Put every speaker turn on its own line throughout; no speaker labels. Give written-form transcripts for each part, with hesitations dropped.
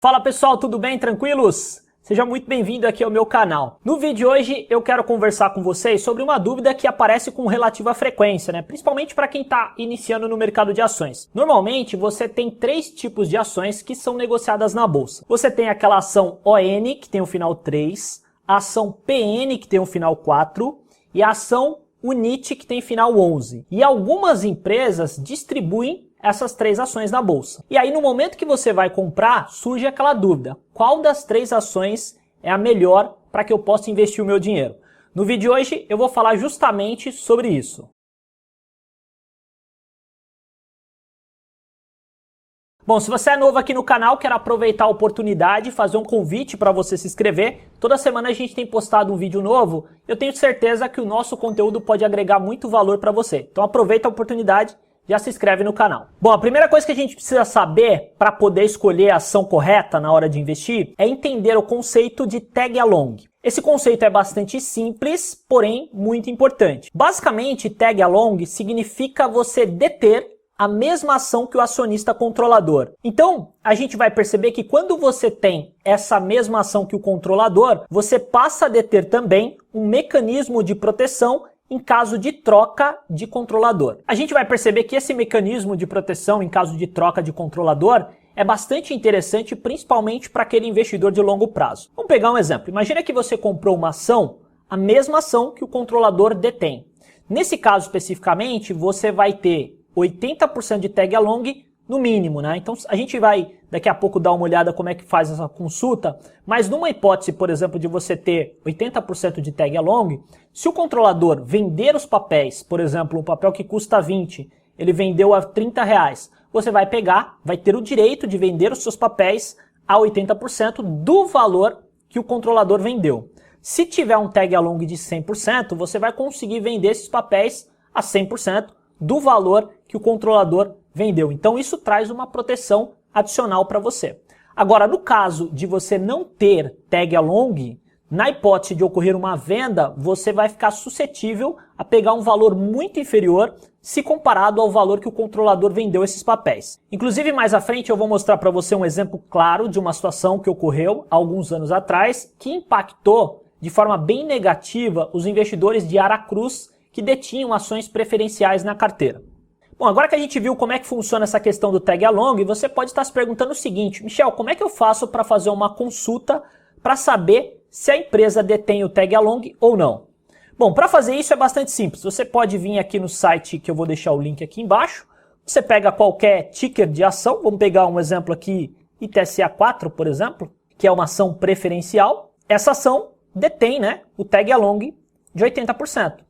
Fala pessoal, tudo bem? Tranquilos? Seja muito bem-vindo aqui ao meu canal. No vídeo de hoje eu quero conversar com vocês sobre uma dúvida que aparece com relativa frequência, né? Principalmente para quem está iniciando no mercado de ações. Normalmente você tem três tipos de ações que são negociadas na bolsa. Você tem aquela ação ON, que tem o final 3, a ação PN, que tem o final 4, e a ação UNIT, que tem final 11. E algumas empresas distribuem essas três ações na bolsa. E aí no momento que você vai comprar, surge aquela dúvida: qual das três ações é a melhor para que eu possa investir o meu dinheiro? No vídeo de hoje eu vou falar justamente sobre isso. Bom, se você é novo aqui no canal, quero aproveitar a oportunidade e fazer um convite para você se inscrever. Toda semana a gente tem postado um vídeo novo. Eu tenho certeza que o nosso conteúdo pode agregar muito valor para você. Então aproveita a oportunidade, já se inscreve no canal. Bom, a primeira coisa que a gente precisa saber para poder escolher a ação correta na hora de investir é entender o conceito de tag along. Esse conceito é bastante simples, porém muito importante. Basicamente, tag along significa você deter a mesma ação que o acionista controlador. Então, a gente vai perceber que quando você tem essa mesma ação que o controlador, você passa a deter também um mecanismo de proteção em caso de troca de controlador. A gente vai perceber que esse mecanismo de proteção em caso de troca de controlador é bastante interessante, principalmente para aquele investidor de longo prazo. Vamos pegar um exemplo. Imagina que você comprou uma ação, a mesma ação que o controlador detém. Nesse caso especificamente, você vai ter 80% de tag along no mínimo, né? Então a gente vai daqui a pouco dar uma olhada como é que faz essa consulta, mas numa hipótese, por exemplo, de você ter 80% de tag along, se o controlador vender os papéis, por exemplo, um papel que custa 20, ele vendeu a 30 reais, você vai pegar, vai ter o direito de vender os seus papéis a 80% do valor que o controlador vendeu. Se tiver um tag along de 100%, você vai conseguir vender esses papéis a 100% do valor que o controlador vendeu. Então isso traz uma proteção adicional para você. Agora, no caso de você não ter tag along, na hipótese de ocorrer uma venda, você vai ficar suscetível a pegar um valor muito inferior se comparado ao valor que o controlador vendeu esses papéis. Inclusive, mais à frente eu vou mostrar para você um exemplo claro de uma situação que ocorreu há alguns anos atrás, que impactou de forma bem negativa os investidores de Aracruz que detinham ações preferenciais na carteira. Bom, agora que a gente viu como é que funciona essa questão do tag along, você pode estar se perguntando o seguinte: Michel, como é que eu faço para fazer uma consulta para saber se a empresa detém o tag along ou não? Bom, para fazer isso é bastante simples. Você pode vir aqui no site, que eu vou deixar o link aqui embaixo. Você pega qualquer ticker de ação, vamos pegar um exemplo aqui, ITSA4, por exemplo, que é uma ação preferencial. Essa ação detém, né, o tag along de 80%.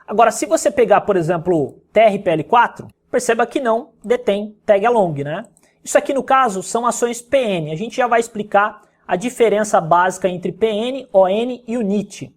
Agora, se você pegar, por exemplo, TRPL4, perceba que não detém tag along, né? Isso aqui, no caso, são ações PN. A gente já vai explicar a diferença básica entre PN, ON e UNIT.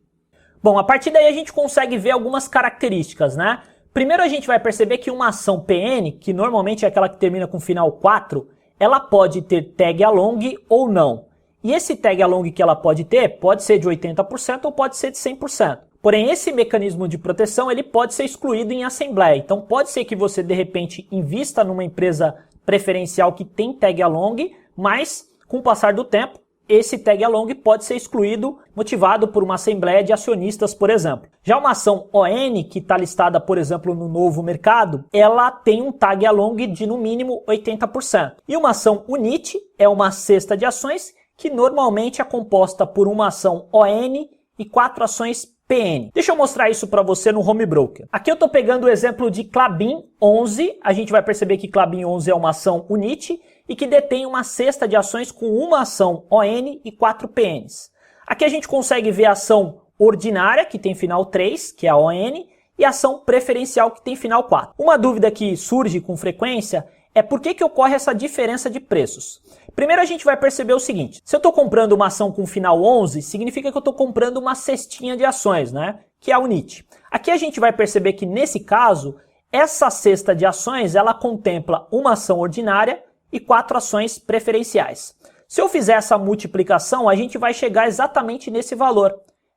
Bom, a partir daí a gente consegue ver algumas características, né? Primeiro a gente vai perceber que uma ação PN, que normalmente é aquela que termina com final 4, ela pode ter tag along ou não. E esse tag along que ela pode ter pode ser de 80% ou pode ser de 100%. Porém, esse mecanismo de proteção ele pode ser excluído em assembleia. Então, pode ser que você, de repente, invista numa empresa preferencial que tem tag along, mas, com o passar do tempo, esse tag along pode ser excluído, motivado por uma assembleia de acionistas, por exemplo. Já uma ação ON, que está listada, por exemplo, no Novo Mercado, ela tem um tag along de, no mínimo, 80%. E uma ação UNIT é uma cesta de ações que normalmente é composta por uma ação ON e 4 ações PN. Deixa eu mostrar isso para você no Home Broker. Aqui eu estou pegando o exemplo de Klabin 11. A gente vai perceber que Klabin 11 é uma ação UNIT e que detém uma cesta de ações com uma ação ON e 4 PNs. Aqui a gente consegue ver a ação ordinária, que tem final 3, que é a ON, e a ação preferencial, que tem final 4. Uma dúvida que surge com frequência é por que ocorre essa diferença de preços. Primeiro a gente vai perceber o seguinte: se eu estou comprando uma ação com final 11, significa que eu estou comprando uma cestinha de ações, né? Que é a UNIT. Aqui a gente vai perceber que nesse caso, essa cesta de ações ela contempla uma ação ordinária e 4 ações preferenciais. Se eu fizer essa multiplicação, a gente vai chegar exatamente nesse valor,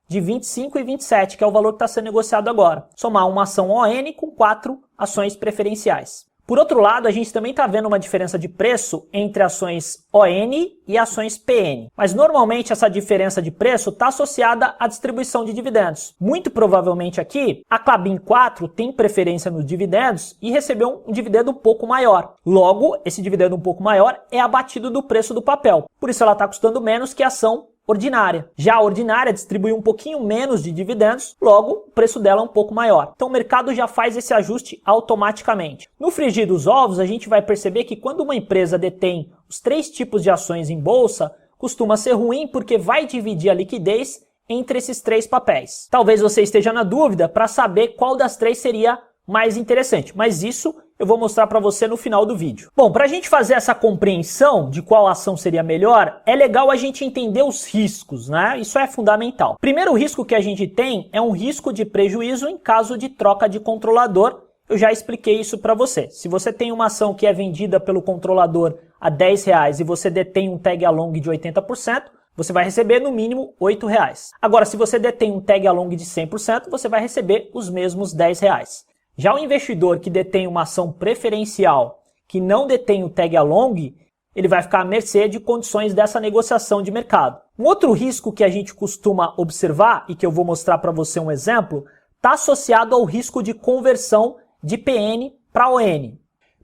de 25 e 27, que é o valor que está sendo negociado agora. Somar uma ação ON com 4 ações preferenciais. Por outro lado, a gente também está vendo uma diferença de preço entre ações ON e ações PN. Mas normalmente essa diferença de preço está associada à distribuição de dividendos. Muito provavelmente aqui, a Klabin 4 tem preferência nos dividendos e recebeu um dividendo um pouco maior. Logo, esse dividendo um pouco maior é abatido do preço do papel. Por isso ela está custando menos que a ação ordinária. Já a ordinária distribui um pouquinho menos de dividendos, logo o preço dela é um pouco maior. Então o mercado já faz esse ajuste automaticamente. No frigir dos ovos, a gente vai perceber que quando uma empresa detém os 3 tipos de ações em bolsa, costuma ser ruim porque vai dividir a liquidez entre esses 3 papéis. Talvez você esteja na dúvida para saber qual das 3 seria mais interessante, mas isso eu vou mostrar para você no final do vídeo. Bom, para a gente fazer essa compreensão de qual ação seria melhor, é legal a gente entender os riscos, né? Isso é fundamental. Primeiro risco que a gente tem é um risco de prejuízo em caso de troca de controlador. Eu já expliquei isso para você. Se você tem uma ação que é vendida pelo controlador a R$10 e você detém um tag along de 80%, você vai receber no mínimo R$8. Agora, se você detém um tag along de 100%, você vai receber os mesmos R$10. Já o investidor que detém uma ação preferencial, que não detém o tag along, ele vai ficar à mercê de condições dessa negociação de mercado. Um outro risco que a gente costuma observar, e que eu vou mostrar para você um exemplo, está associado ao risco de conversão de PN para ON.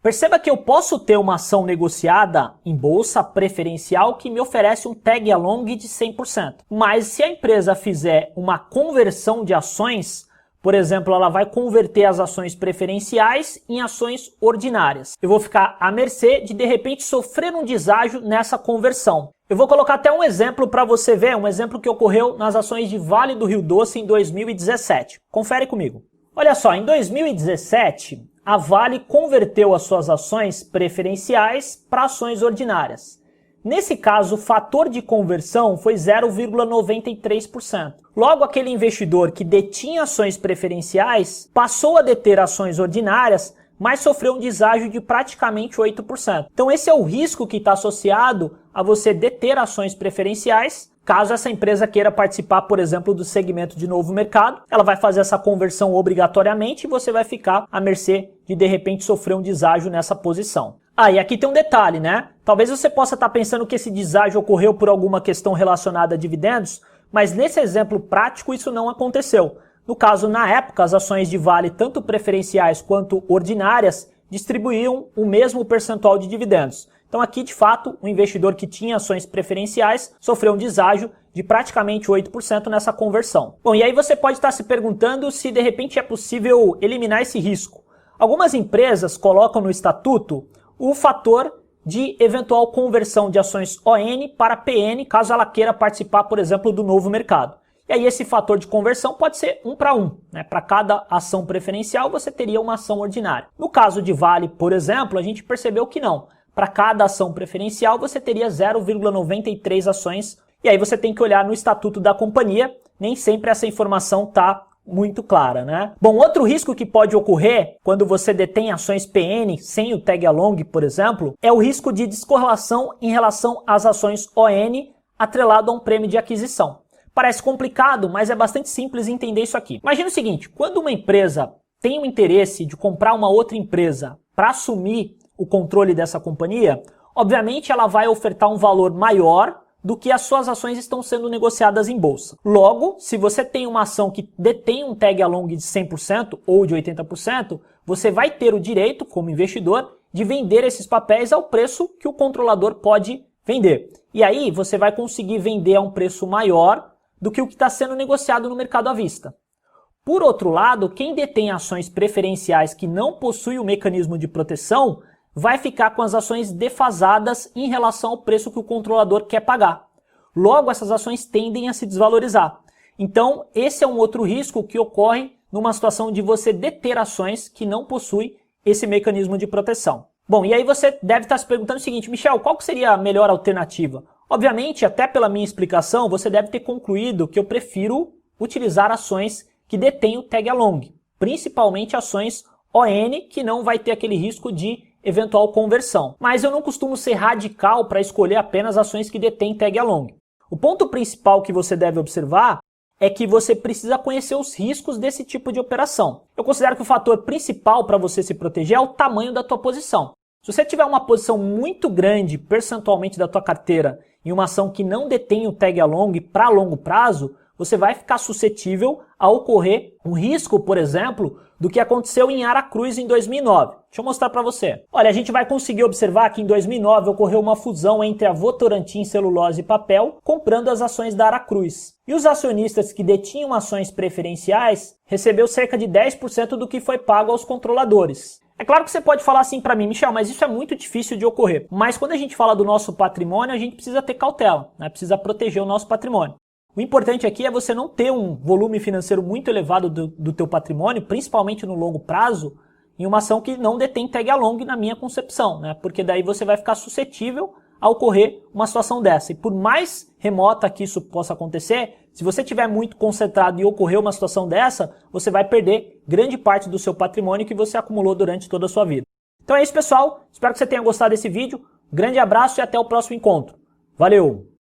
Perceba que eu posso ter uma ação negociada em bolsa preferencial que me oferece um tag along de 100%. Mas se a empresa fizer uma conversão de ações, por exemplo, ela vai converter as ações preferenciais em ações ordinárias. Eu vou ficar à mercê de repente, sofrer um deságio nessa conversão. Eu vou colocar até um exemplo para você ver, um exemplo que ocorreu nas ações de Vale do Rio Doce em 2017. Confere comigo. Olha só, em 2017, a Vale converteu as suas ações preferenciais para ações ordinárias. Nesse caso, o fator de conversão foi 0,93%. Logo, aquele investidor que detinha ações preferenciais passou a deter ações ordinárias, mas sofreu um deságio de praticamente 8%. Então esse é o risco que está associado a você deter ações preferenciais. Caso essa empresa queira participar, por exemplo, do segmento de novo mercado, ela vai fazer essa conversão obrigatoriamente e você vai ficar à mercê de repente, sofrer um deságio nessa posição. Ah, e aqui tem um detalhe, né? Talvez você possa estar pensando que esse deságio ocorreu por alguma questão relacionada a dividendos, mas nesse exemplo prático isso não aconteceu. No caso, na época, as ações de Vale, tanto preferenciais quanto ordinárias, distribuíam o mesmo percentual de dividendos. Então aqui, de fato, o investidor que tinha ações preferenciais sofreu um deságio de praticamente 8% nessa conversão. Bom, e aí você pode estar se perguntando se de repente é possível eliminar esse risco. Algumas empresas colocam no estatuto o fator de eventual conversão de ações ON para PN, caso ela queira participar, por exemplo, do novo mercado. E aí esse fator de conversão pode ser 1 para 1, né? Para cada ação preferencial você teria uma ação ordinária. No caso de Vale, por exemplo, a gente percebeu que não. Para cada ação preferencial você teria 0,93 ações. E aí você tem que olhar no estatuto da companhia, nem sempre essa informação está muito clara, né? Bom, outro risco que pode ocorrer quando você detém ações PN sem o tag along, por exemplo, é o risco de descorrelação em relação às ações ON atrelado a um prêmio de aquisição. Parece complicado, mas é bastante simples entender isso aqui. Imagina o seguinte, quando uma empresa tem o interesse de comprar uma outra empresa para assumir o controle dessa companhia, obviamente ela vai ofertar um valor maior do que as suas ações estão sendo negociadas em bolsa. Logo, se você tem uma ação que detém um tag along de 100% ou de 80%, você vai ter o direito, como investidor, de vender esses papéis ao preço que o controlador pode vender. E aí você vai conseguir vender a um preço maior do que o que está sendo negociado no mercado à vista. Por outro lado, quem detém ações preferenciais que não possui o mecanismo de proteção vai ficar com as ações defasadas em relação ao preço que o controlador quer pagar. Logo, essas ações tendem a se desvalorizar. Então, esse é um outro risco que ocorre numa situação de você deter ações que não possuem esse mecanismo de proteção. Bom, e aí você deve estar se perguntando o seguinte, Michel, qual que seria a melhor alternativa? Obviamente, até pela minha explicação, você deve ter concluído que eu prefiro utilizar ações que detêm o tag along, principalmente ações ON, que não vai ter aquele risco de eventual conversão. Mas eu não costumo ser radical para escolher apenas ações que detêm tag along. O ponto principal que você deve observar é que você precisa conhecer os riscos desse tipo de operação. Eu considero que o fator principal para você se proteger é o tamanho da tua posição. Se você tiver uma posição muito grande percentualmente da tua carteira em uma ação que não detém o tag along para longo prazo, você vai ficar suscetível a ocorrer um risco, por exemplo, do que aconteceu em Aracruz em 2009. Deixa eu mostrar para você. Olha, a gente vai conseguir observar que em 2009 ocorreu uma fusão entre a Votorantim Celulose e Papel, comprando as ações da Aracruz. E os acionistas que detinham ações preferenciais recebeu cerca de 10% do que foi pago aos controladores. É claro que você pode falar assim para mim, Michel, mas isso é muito difícil de ocorrer. Mas quando a gente fala do nosso patrimônio, a gente precisa ter cautela, né? Precisa proteger o nosso patrimônio. O importante aqui é você não ter um volume financeiro muito elevado do teu patrimônio, principalmente no longo prazo, em uma ação que não detém tag along na minha concepção, né? Porque daí você vai ficar suscetível a ocorrer uma situação dessa. E por mais remota que isso possa acontecer, se você estiver muito concentrado e ocorrer uma situação dessa, você vai perder grande parte do seu patrimônio que você acumulou durante toda a sua vida. Então é isso, pessoal. Espero que você tenha gostado desse vídeo. Grande abraço e até o próximo encontro. Valeu!